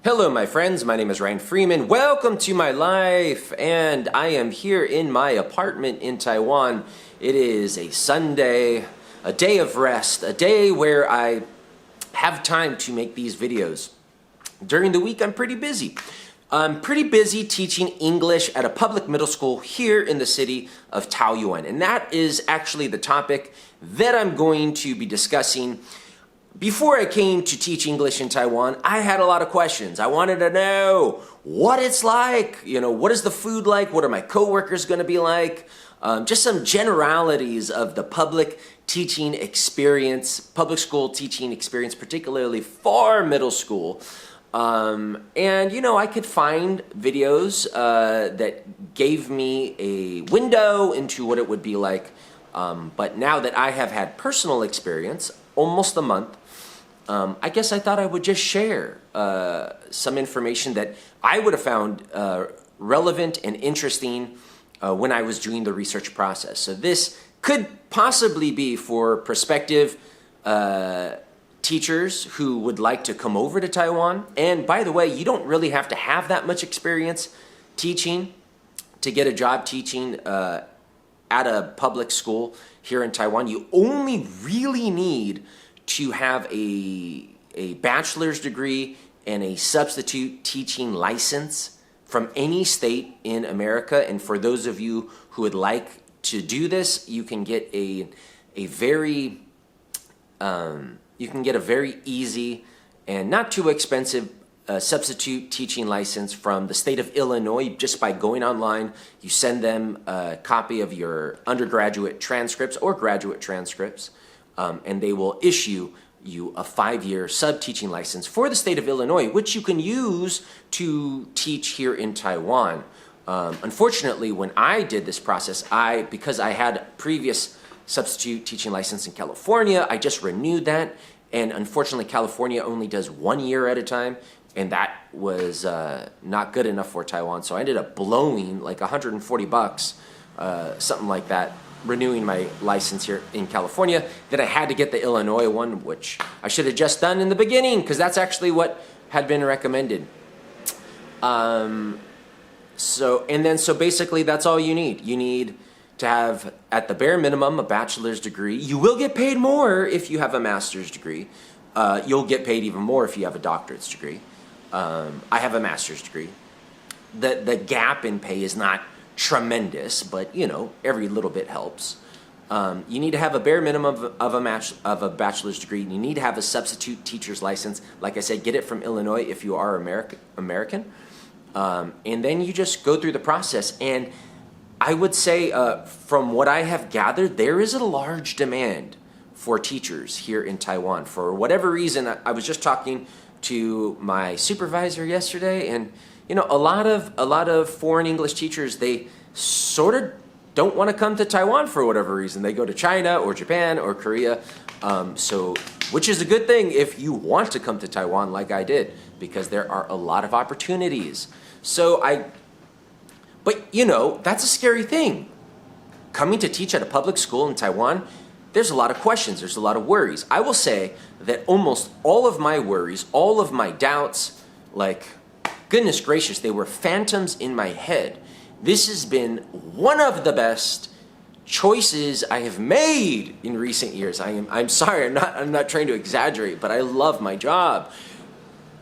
Hello my friends, my name is Ryan Freeman. Welcome to my life, and I am here in my apartment in Taiwan. It is a Sunday, a day of rest, a day where I have time to make these videos. During the week I'm pretty busy. I'm pretty busy teaching English at a public middle school here in the city of Taiwan, and that is actually the topic that I'm going to be discussing. Before I came to teach English in Taiwan, I had a lot of questions. I wanted to know what it's like, what is the food like? What are my coworkers going to be like? Just some generalities of the public teaching experience, public school teaching experience, particularly for middle school. And I could find videos that gave me a window into what it would be like. But now that I have had personal experience, almost a month, I guess I thought I would just share some information that I would have found relevant and interesting when I was doing the research process. So this could possibly be for prospective teachers who would like to come over to Taiwan. And by the way, you don't really have to have that much experience teaching to get a job teaching at a public school here in Taiwan. You only really need to have a bachelor's degree and a substitute teaching license from any state in America. And for those of you who would like to do this, you can get a very easy and not too expensive substitute teaching license from the state of Illinois. Just by going online, you send them a copy of your undergraduate transcripts or graduate transcripts, and they will issue you a 5-year sub-teaching license for the state of Illinois, which you can use to teach here in Taiwan. Unfortunately, when I did this process, because I had previous substitute teaching license in California, I just renewed that, and unfortunately California only does 1 year at a time, and that was not good enough for Taiwan, so I ended up blowing like $140, something like that, renewing my license here in California. Then I had to get the Illinois one, which I should have just done in the beginning, because that's actually what had been recommended. So basically that's all you need. You need to have, at the bare minimum, a bachelor's degree. You will get paid more if you have a master's degree. You'll get paid even more if you have a doctorate's degree. I have a master's degree. The gap in pay is not tremendous, but every little bit helps. You need to have a bare minimum of a bachelor's degree. You need to have a substitute teacher's license. Like I said, get it from Illinois if you are American. And then you just go through the process. And I would say, from what I have gathered, there is a large demand for teachers here in Taiwan. For whatever reason, I was just talking to my supervisor yesterday, and a lot of foreign English teachers, they sort of don't want to come to Taiwan for whatever reason. They go to China or Japan or Korea, which is a good thing if you want to come to Taiwan like I did, because there are a lot of opportunities. But that's a scary thing. Coming to teach at a public school in Taiwan, there's a lot of questions, there's a lot of worries. I will say that almost all of my worries, all of my doubts, goodness gracious, they were phantoms in my head. This has been one of the best choices I have made in recent years. I'm sorry, I'm not trying to exaggerate, but I love my job.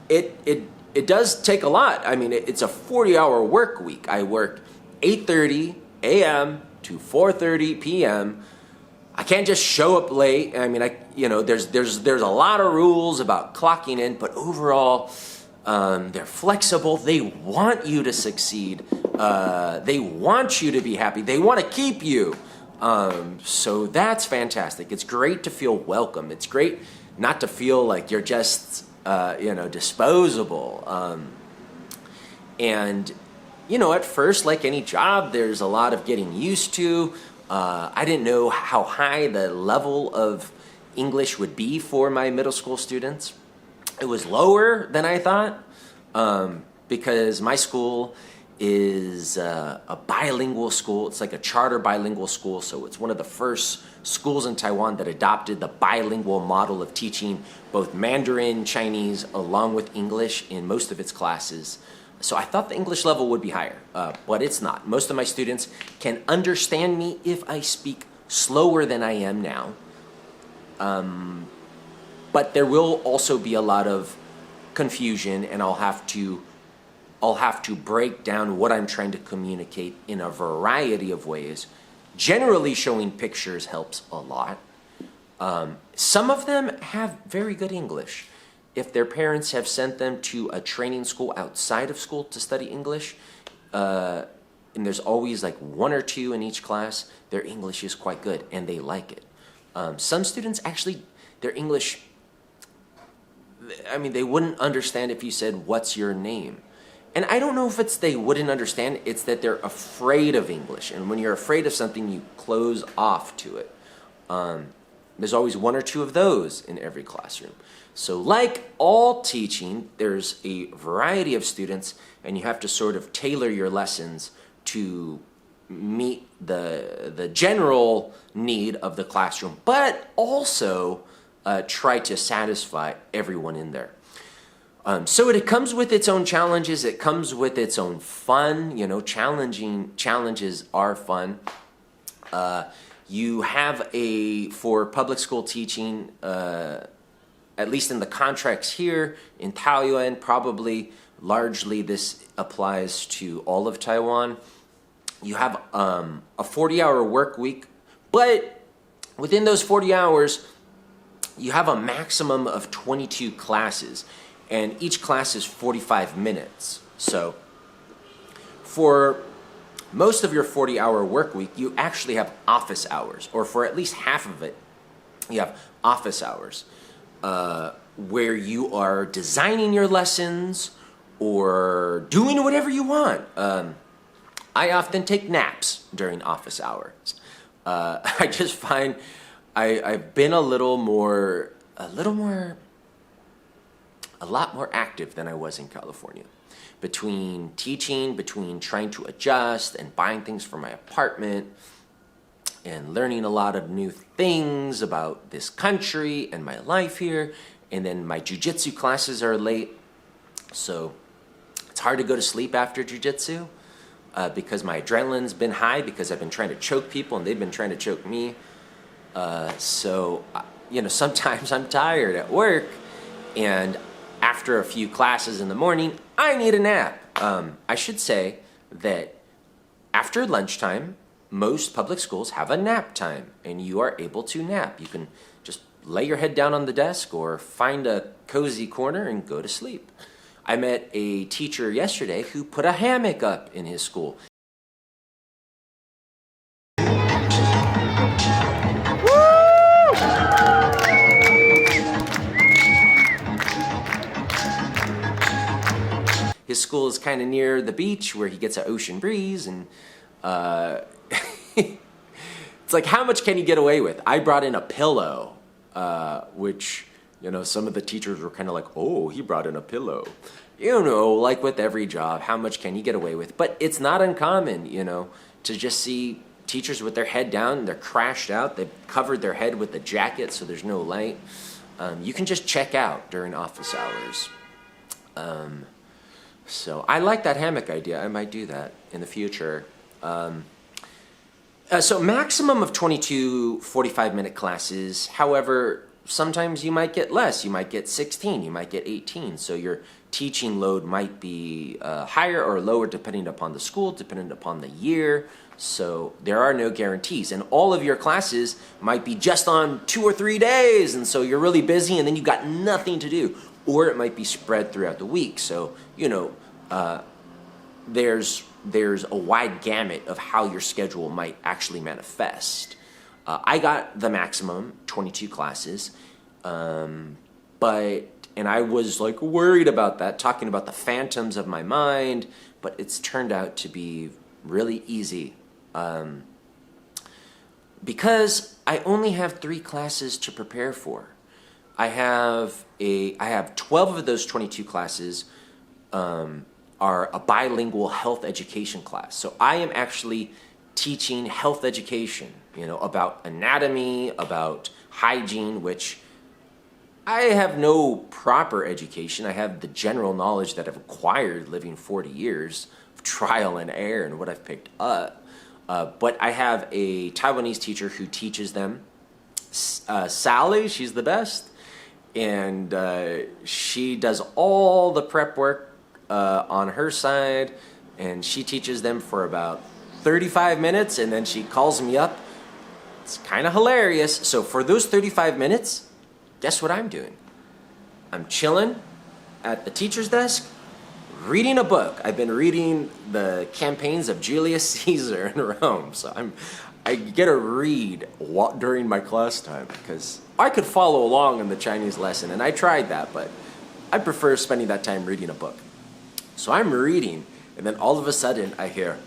It does take a lot. I mean, it's a 40-hour work week. I work 8:30 a.m. to 4:30 p.m. I can't just show up late. I mean, there's a lot of rules about clocking in, but overall, they're flexible. They want you to succeed. They want you to be happy. They want to keep you. So that's fantastic. It's great to feel welcome. It's great not to feel like you're just, disposable. And at first, like any job, there's a lot of getting used to. I didn't know how high the level of English would be for my middle school students. It was lower than I thought, because my school is a bilingual school. It's like a charter bilingual school, so it's one of the first schools in Taiwan that adopted the bilingual model of teaching both Mandarin, Chinese, along with English in most of its classes. So I thought the English level would be higher, but it's not. Most of my students can understand me if I speak slower than I am now. But there will also be a lot of confusion, and I'll have to break down what I'm trying to communicate in a variety of ways. Generally, showing pictures helps a lot. Some of them have very good English. If their parents have sent them to a training school outside of school to study English, and there's always like one or two in each class, their English is quite good and they like it. Some students actually, their English, I mean, they wouldn't understand if you said, "What's your name?" And I don't know if it's they wouldn't understand, it's that they're afraid of English. And when you're afraid of something, you close off to it. There's always one or two of those in every classroom. So like all teaching, there's a variety of students, and you have to sort of tailor your lessons to meet the general need of the classroom, but also try to satisfy everyone in there. So it comes with its own challenges. It comes with its own fun. You know, challenges are fun. You have for public school teaching, at least in the contracts here in Taiwan, probably largely this applies to all of Taiwan. You have a 40-hour work week, but within those 40 hours, you have a maximum of 22 classes, and each class is 45 minutes. So for most of your 40-hour work week, you actually have office hours, or for at least half of it, you have office hours, where you are designing your lessons or doing whatever you want. I often take naps during office hours. I just find I've been a lot more active than I was in California. Between teaching, between trying to adjust and buying things for my apartment, and learning a lot of new things about this country and my life here, and then my jiu-jitsu classes are late, so it's hard to go to sleep after jiu-jitsu because my adrenaline's been high because I've been trying to choke people and they've been trying to choke me. So sometimes I'm tired at work, and after a few classes in the morning, I need a nap. I should say that after lunchtime, most public schools have a nap time, and you are able to nap. You can just lay your head down on the desk or find a cozy corner and go to sleep. I met a teacher yesterday who put a hammock up in his school. His school is kind of near the beach where he gets an ocean breeze, and it's like, how much can you get away with? I brought in a pillow, which, some of the teachers were kind of like, oh, he brought in a pillow. Like with every job, how much can you get away with? But it's not uncommon, to just see teachers with their head down, they're crashed out, they've covered their head with a jacket so there's no light. You can just check out during office hours. So I like that hammock idea. I might do that in the future. So maximum of 22 45-minute classes. However, sometimes you might get less. You might get 16. You might get 18. So your teaching load might be higher or lower depending upon the school, depending upon the year. So there are no guarantees. And all of your classes might be just on 2 or 3 days. And so you're really busy and then you've got nothing to do. Or it might be spread throughout the week. So, there's a wide gamut of how your schedule might actually manifest. I got the maximum, 22 classes, and I was like worried about that, talking about the phantoms of my mind, but it's turned out to be really easy. Because I only have 3 classes to prepare for. I have 12 of those 22 classes are a bilingual health education class. So I am actually teaching health education, about anatomy, about hygiene, which I have no proper education. I have the general knowledge that I've acquired living 40 years of trial and error and what I've picked up. But I have a Taiwanese teacher who teaches them. Sally, she's the best. And she does all the prep work on her side. And she teaches them for about 35 minutes. And then she calls me up. It's kind of hilarious. So for those 35 minutes, guess what I'm doing? I'm chilling at the teacher's desk, reading a book. I've been reading the campaigns of Julius Caesar in Rome. So I get to read during my class time because I could follow along in the Chinese lesson, and I tried that, but I prefer spending that time reading a book. So I'm reading, and then all of a sudden I hear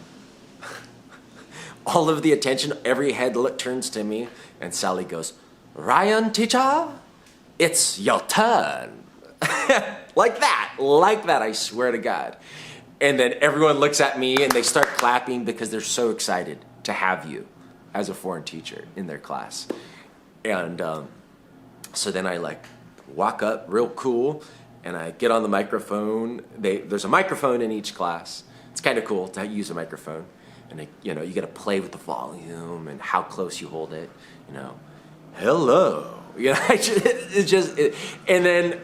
all of the attention, every head turns to me, and Sally goes, "Ryan, teacher, it's your turn." Like that, I swear to God. And then everyone looks at me and they start clapping because they're so excited to have you as a foreign teacher in their class. And so then I walk up real cool and I get on the microphone. There's a microphone in each class. It's kind of cool to use a microphone. And you got to play with the volume and how close you hold it. Hello. And then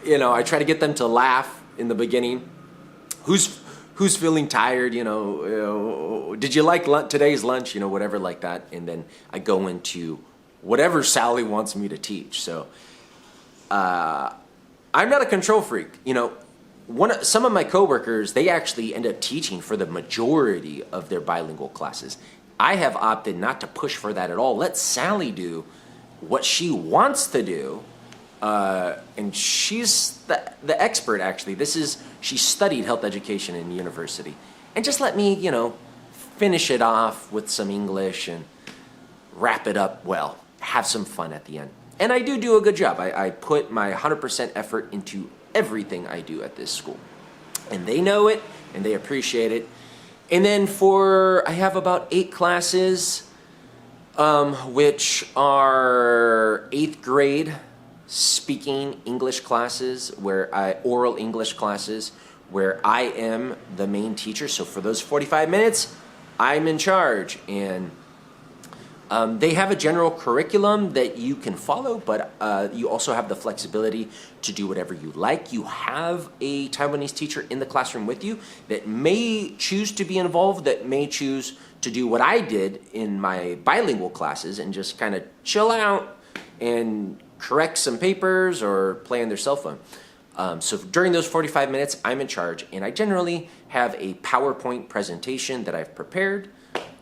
I try to get them to laugh in the beginning. Who's feeling tired? Did you like today's lunch? Whatever like that. And then I go into whatever Sally wants me to teach. So I'm not a control freak. Some of my coworkers, they actually end up teaching for the majority of their bilingual classes. I have opted not to push for that at all. Let Sally do what she wants to do, and she's the expert. Actually, she studied health education in university, and just let me finish it off with some English and wrap it up well, have some fun at the end. And I do a good job. I put my 100% effort into everything I do at this school, and they know it and they appreciate it. And then I have about 8 classes, which are 8th grade speaking English classes, oral English classes, where I am the main teacher. So for those 45 minutes, I'm in charge. And they have a general curriculum that you can follow, but you also have the flexibility to do whatever you like. You have a Taiwanese teacher in the classroom with you that may choose to be involved, that may choose to do what I did in my bilingual classes and just kind of chill out and correct some papers or play on their cell phone. So during those 45 minutes, I'm in charge, and I generally have a PowerPoint presentation that I've prepared.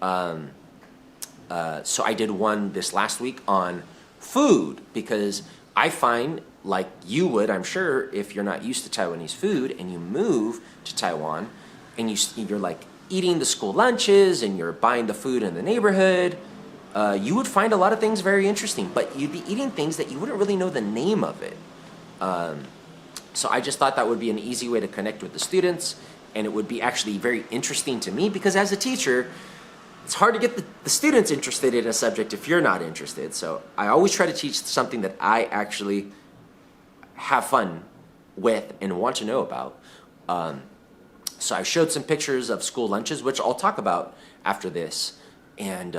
So I did one this last week on food, because I find, like you would, I'm sure, if you're not used to Taiwanese food and you move to Taiwan and you're eating the school lunches and you're buying the food in the neighborhood, you would find a lot of things very interesting, but you'd be eating things that you wouldn't really know the name of it. So I just thought that would be an easy way to connect with the students, and it would be actually very interesting to me, because as a teacher, it's hard to get the students interested in a subject if you're not interested. So I always try to teach something that I actually have fun with and want to know about. So I showed some pictures of school lunches, which I'll talk about after this, and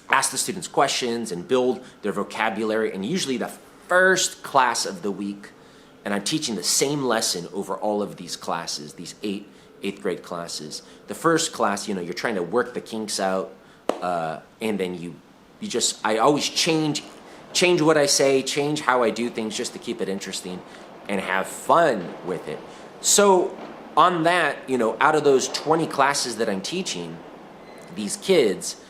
ask the students questions and build their vocabulary. And usually the first class of the week, and I'm teaching the same lesson over all of these classes, these 8th grade classes. The first class, you're trying to work the kinks out, and then I always change what I say, change how I do things just to keep it interesting and have fun with it. So on that, out of those 20 classes that I'm teaching, these kids,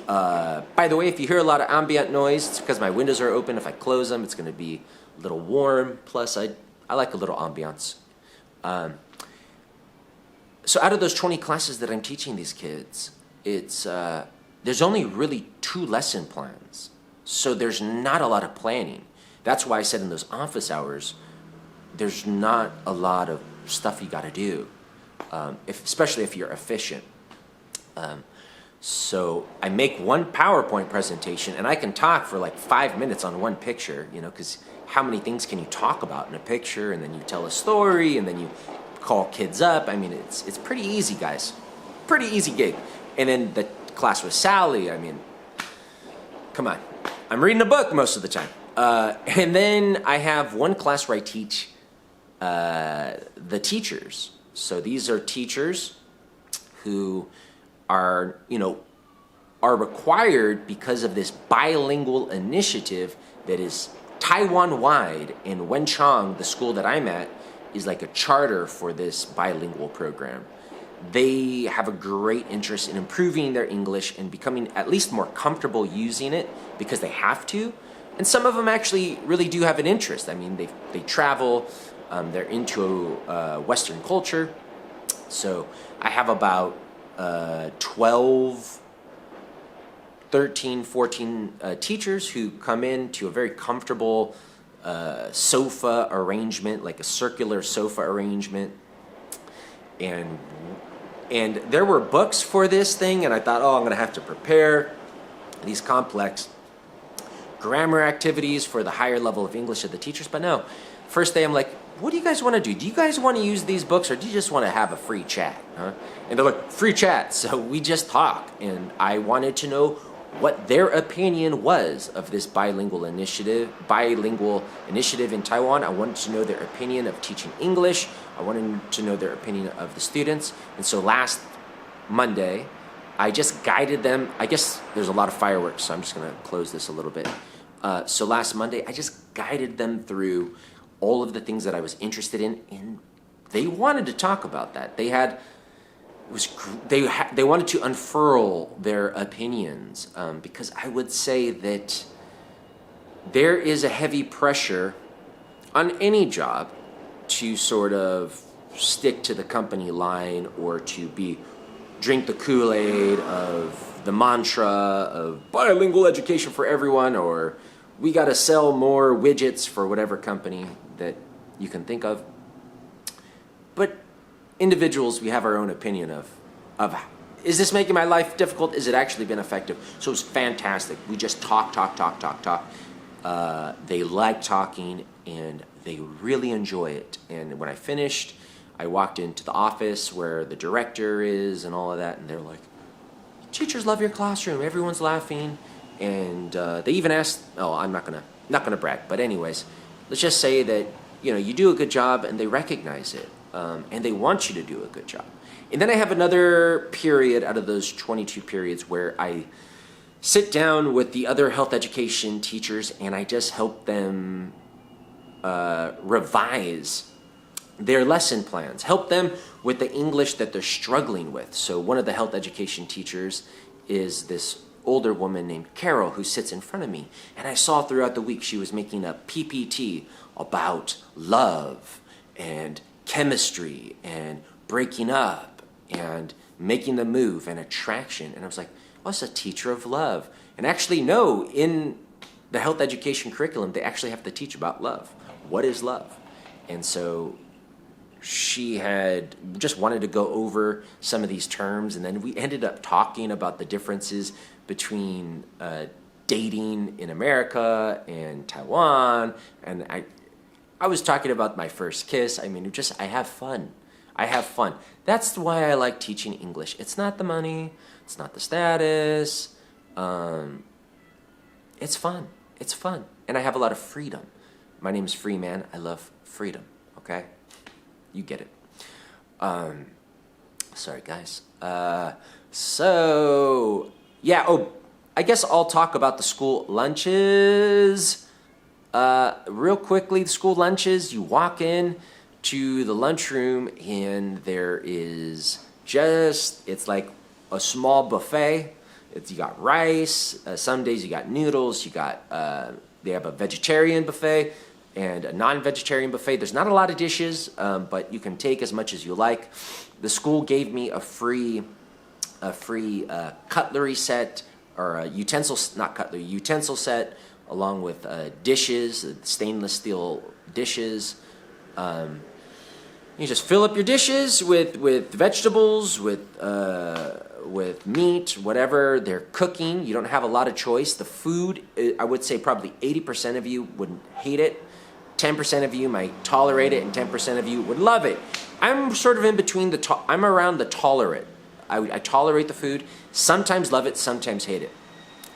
by the way, if you hear a lot of ambient noise, it's because my windows are open. If I close them, it's going to be a little warm. Plus, I like a little ambiance. So out of those 20 classes that I'm teaching these kids, there's only really 2 lesson plans. So there's not a lot of planning. That's why I said in those office hours, there's not a lot of stuff you got to do, especially if you're efficient. So I make one PowerPoint presentation, and I can talk for like 5 minutes on one picture, because how many things can you talk about in a picture? And then you tell a story, and then you call kids up. I mean, it's pretty easy, guys. Pretty easy gig. And then the class with Sally, I mean, come on. I'm reading a book most of the time. And then I have one class where I teach the teachers. So these are teachers who are required because of this bilingual initiative that is Taiwan-wide, and Wenchang, the school that I'm at, is like a charter for this bilingual program. They have a great interest in improving their English and becoming at least more comfortable using it because they have to. And some of them actually really do have an interest. I mean, they travel, they're into Western culture. So I have about 12, 13, 14 teachers who come in to a very comfortable sofa arrangement, like a circular sofa arrangement. And there were books for this thing, and I thought, I'm going to have to prepare these complex grammar activities for the higher level of English of the teachers. But no, first day I'm like, what do you guys want to do? Do you guys want to use these books, or do you just want to have a free chat? Huh? And they're like, free chat. So we just talk, and I wanted to know what their opinion was of this bilingual initiative in Taiwan. I wanted to know their opinion of teaching English. I wanted to know their opinion of the students. And so last Monday, I just guided them. I guess there's a lot of fireworks, so I'm just going to close this a little bit. So last Monday, I just guided them through all of the things that I was interested in, and they wanted to talk about that. They wanted to unfurl their opinions, because I would say that there is a heavy pressure on any job to sort of stick to the company line, or to drink the Kool-Aid of the mantra of bilingual education for everyone, or we got to sell more widgets for whatever company that you can think of. But individuals, we have our own opinion of is this making my life difficult? Is it actually been effective? So it was fantastic. We just talk. They like talking, and they really enjoy it. And when I finished, I walked into the office where the director is and all of that, and they're like, teachers love your classroom. Everyone's laughing. And they even asked, I'm not gonna brag, but anyways, let's just say that you do a good job, and they recognize it, and they want you to do a good job. And then I have another period out of those 22 periods where I sit down with the other health education teachers, and I just help them revise their lesson plans, help them with the English that they're struggling with. So one of the health education teachers is this older woman named Carol, who sits in front of me. And I saw throughout the week she was making a PPT about love and chemistry and breaking up and making the move and attraction. And I was like, it's a teacher of love. And actually, no, in the health education curriculum, they actually have to teach about love. What is love? And so she had just wanted to go over some of these terms, and then we ended up talking about the differences between dating in America and Taiwan. And I was talking about my first kiss. I mean, I have fun. That's why I like teaching English. It's not the money. It's not the status. It's fun. And I have a lot of freedom. My name is Free Man. I love freedom. Okay? You get it. Sorry, guys. I guess I'll talk about the school lunches. Real quickly, the school lunches, you walk in to the lunchroom, and there is it's like a small buffet. You got rice. Some days you got noodles. They have a vegetarian buffet and a non-vegetarian buffet. There's not a lot of dishes, but you can take as much as you like. The school gave me a free cutlery set, or a utensil set, along with dishes, stainless steel dishes. You just fill up your dishes with vegetables, with meat, whatever they're cooking. You don't have a lot of choice. The food, I would say probably 80% of you would hate it. 10% of you might tolerate it, and 10% of you would love it. I'm sort of in between I'm around the tolerate. I tolerate the food, sometimes love it, sometimes hate it.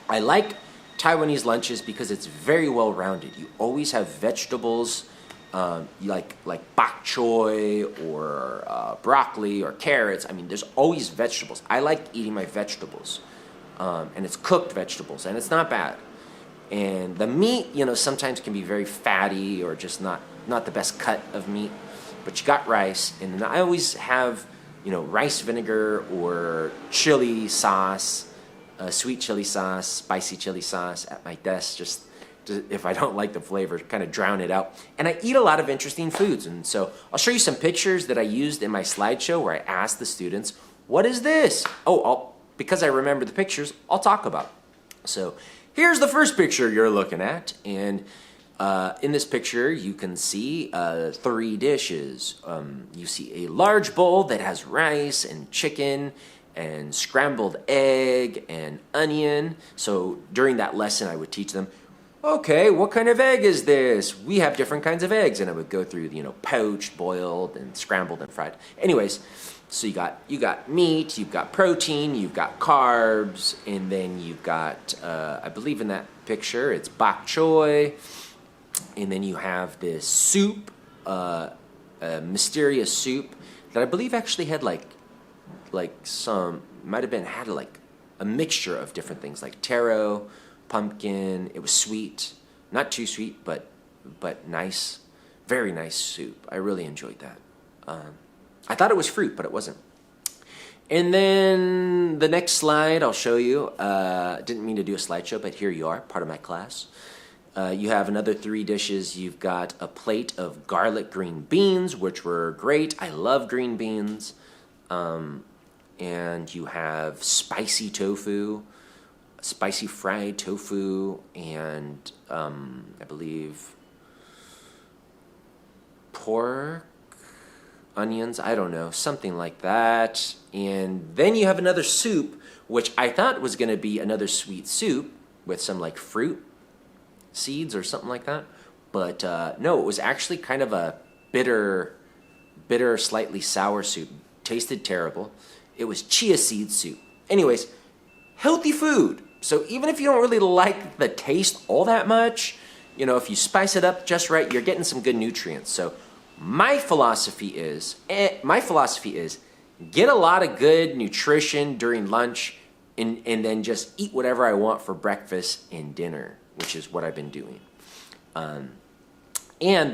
I like Taiwanese lunches because it's very well rounded. You always have vegetables, like bok choy or broccoli or carrots. I mean, there's always vegetables. I like eating my vegetables, and it's cooked vegetables, and it's not bad. And the meat, sometimes can be very fatty or just not the best cut of meat. But you got rice, and I always have, rice vinegar or chili sauce, sweet chili sauce, spicy chili sauce at my desk, just if I don't like the flavor, kind of drown it out. And I eat a lot of interesting foods. And so I'll show you some pictures that I used in my slideshow where I asked the students, what is this? Because I remember the pictures, I'll talk about it. So here's the first picture you're looking at, and in this picture you can see 3 dishes. You see a large bowl that has rice and chicken and scrambled egg and onion. So during that lesson I would teach them, okay, what kind of egg is this? We have different kinds of eggs, and I would go through, poached, boiled, and scrambled and fried. Anyways, so you got meat, you've got protein, you've got carbs, and then you've got, I believe in that picture, it's bok choy, and then you have this soup, a mysterious soup that I believe actually had had a mixture of different things like taro, pumpkin. It was sweet, not too sweet, but nice, very nice soup. I really enjoyed that. I thought it was fruit, but it wasn't. And then the next slide I'll show you. Didn't mean to do a slideshow, but here you are, part of my class. You have another 3 dishes. You've got a plate of garlic green beans, which were great. I love green beans. And you have spicy tofu, spicy fried tofu, and I believe pork, onions, I don't know, something like that. And then you have another soup, which I thought was going to be another sweet soup with some fruit seeds or something like that. But no, it was actually kind of a bitter, slightly sour soup. Tasted terrible. It was chia seed soup. Anyways, healthy food. So even if you don't really like the taste all that much, if you spice it up just right, you're getting some good nutrients. So my philosophy is get a lot of good nutrition during lunch, and then just eat whatever I want for breakfast and dinner, which is what I've been doing. And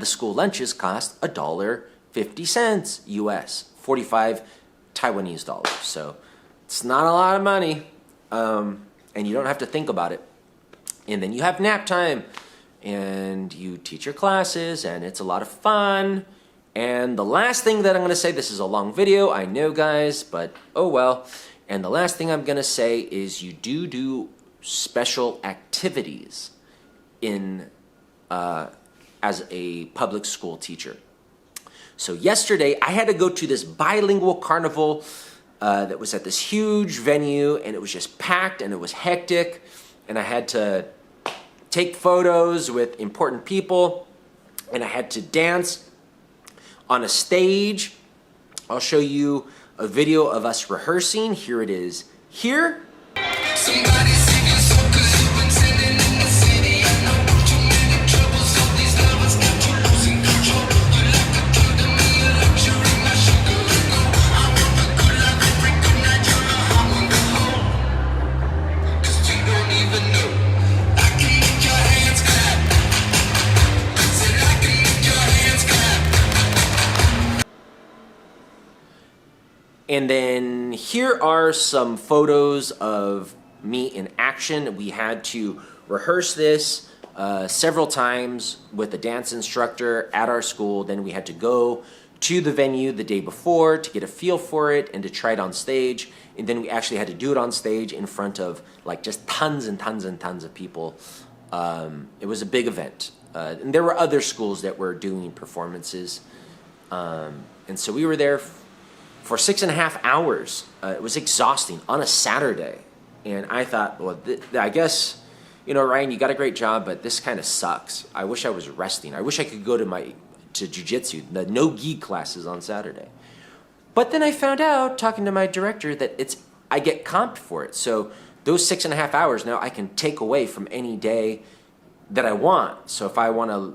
the school lunches cost $1.50 US, 45 Taiwanese dollars. So it's not a lot of money, and you don't have to think about it. And then you have nap time, and you teach your classes, and it's a lot of fun. And the last thing that I'm going to say, this is a long video, I know, guys, but oh well. And the last thing I'm going to say is you do special activities as a public school teacher. So yesterday, I had to go to this bilingual carnival that was at this huge venue, and it was just packed, and it was hectic, and I had to take photos with important people, and I had to dance on a stage. I'll show you a video of us rehearsing. Here it is. Here. Somebody sing your song 'cause you've been sitting in the city. I know too many troubles, all these lovers got you losing control. You like a drug to me, a luxury, my sugar and gold. I want the good life every good night, you're a hot one to hold. 'Cause you don't even know. I can make your hands clap. Said I can make your hands clap. And then here are some photos of me in action. We had to rehearse this several times with a dance instructor at our school. Then we had to go to the venue the day before to get a feel for it and to try it on stage. And then we actually had to do it on stage in front of just tons and tons and tons of people. It was a big event. And there were other schools that were doing performances. And so we were there for 6.5 hours. It was exhausting on a Saturday. And I thought, well, I guess, Ryan, you got a great job, but this kind of sucks. I wish I was resting. I wish I could go to jiu-jitsu, the no-gi classes on Saturday. But then I found out, talking to my director, that I get comped for it. So those 6.5 hours now I can take away from any day that I want. So if I want to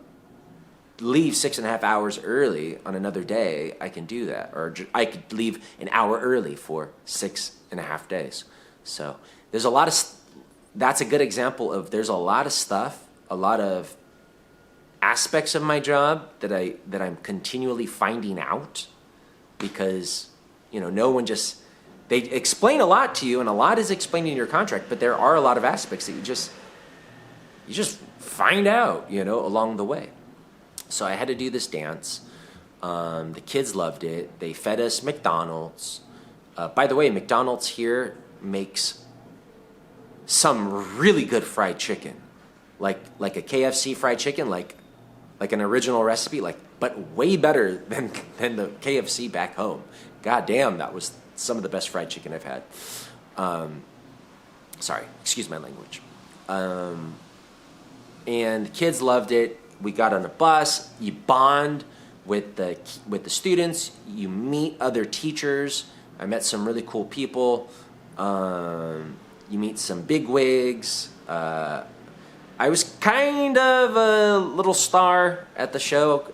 leave 6.5 hours early on another day, I can do that. Or I could leave an hour early for 6.5 days. So there's a lot of, that's a good example of, there's a lot of stuff, a lot of aspects of my job that I'm continually finding out, because no one just, they explain a lot to you, and a lot is explained in your contract, but there are a lot of aspects that you just find out along the way. So I had to do this dance. The kids loved it. They fed us McDonald's. By the way, McDonald's here makes some really good fried chicken, like a KFC fried chicken, like an original recipe, but way better than the KFC back home. God damn, that was some of the best fried chicken I've had. Sorry, excuse my language. And the kids loved it. We got on a bus. You bond with the students. You meet other teachers. I met some really cool people. You meet some bigwigs. I was kind of a little star at the show,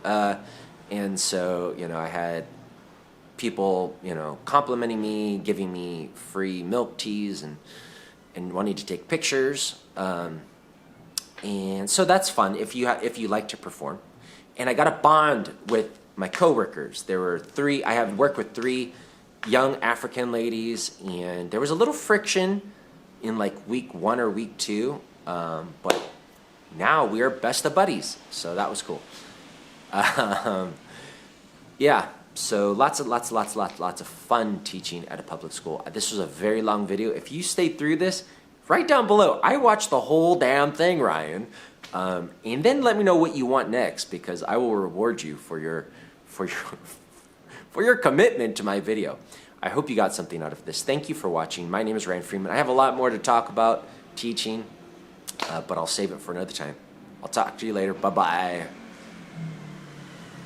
and so I had people complimenting me, giving me free milk teas, and wanting to take pictures. And so that's fun if you like to perform. And I got a bond with my coworkers. There were three. I have worked with 3 young African ladies, and there was a little friction in week 1 or week 2, but now we are best of buddies. So that was cool. Yeah. So lots of fun teaching at a public school. This was a very long video. If you stayed through this, write down below. I watched the whole damn thing, Ryan. And then let me know what you want next, because I will reward you for your commitment to my video. I hope you got something out of this. Thank you for watching. My name is Ryan Freeman. I have a lot more to talk about teaching, but I'll save it for another time. I'll talk to you later. Bye-bye.